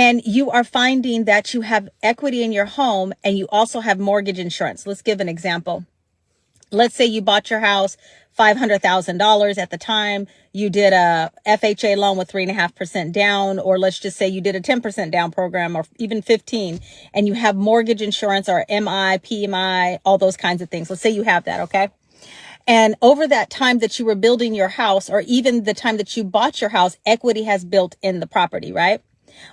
and you are finding that you have equity in your home and you also have mortgage insurance. Let's give an example. Let's say you bought your house $500,000 at the time. You did a FHA loan with 3.5% down, or let's just say you did a 10% down program, or even 15, and you have mortgage insurance or MI, PMI, all those kinds of things. Let's say you have that, okay? And over that time that you were building your house, or even the time that you bought your house, equity has built in the property, right?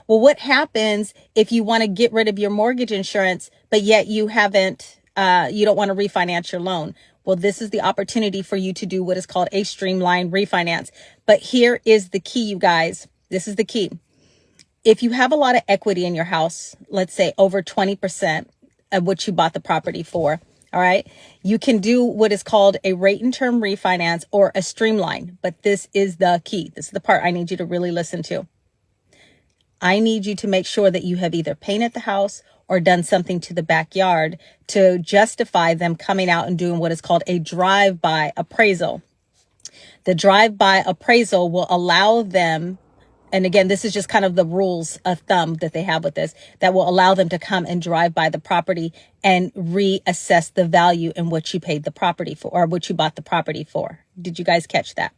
Well, what happens if you want to get rid of your mortgage insurance, but yet you haven't, you don't want to refinance your loan? Well, this is the opportunity for you to do what is called a streamlined refinance. But here is the key, you guys. This is the key. If you have a lot of equity in your house, let's say over 20% of what you bought the property for, all right, you can do what is called a rate and term refinance or a streamline. But this is the key. This is the part I need you to really listen to. I need you to make sure that you have either painted the house or done something to the backyard to justify them coming out and doing what is called a drive-by appraisal. The drive-by appraisal will allow them, and again, this is just kind of the rules of thumb that they have with this, that will allow them to come and drive by the property and reassess the value in what you paid the property for, or what you bought the property for. Did you guys catch that?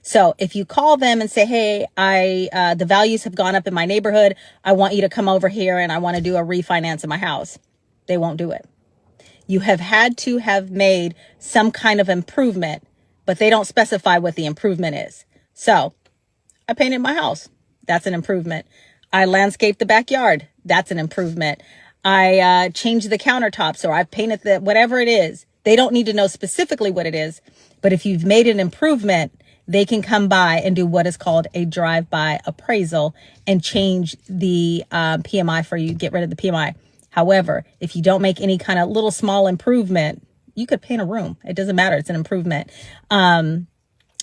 So if you call them and say, hey, the values have gone up in my neighborhood, I want you to come over here and I want to do a refinance of my house, they won't do it. You have had to have made some kind of improvement, but they don't specify what the improvement is. So I painted my house. That's an improvement. I landscaped the backyard. That's an improvement. I changed the countertops, or I painted whatever it is. They don't need to know specifically what it is, but if you've made an improvement, they can come by and do what is called a drive-by appraisal and change the PMI for you, get rid of the PMI. However, if you don't make any kind of little small improvement, you could paint a room. It doesn't matter. It's an improvement.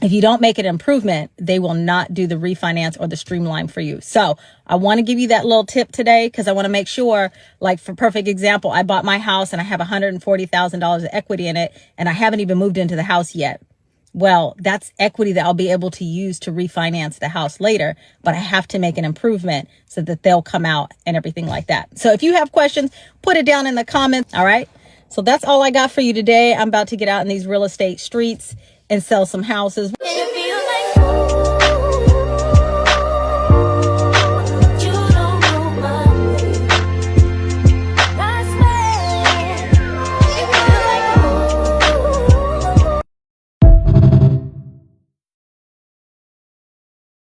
If you don't make an improvement, they will not do the refinance or the streamline for you. So I want to give you that little tip today because I want to make sure, like for perfect example, I bought my house and I have $140,000 of equity in it and I haven't even moved into the house yet. Well, that's equity that I'll be able to use to refinance the house later, but I have to make an improvement so that they'll come out and everything like that. So if you have questions, put it down in the comments. All right. So that's all I got for you today. I'm about to get out in these real estate streets and sell some houses.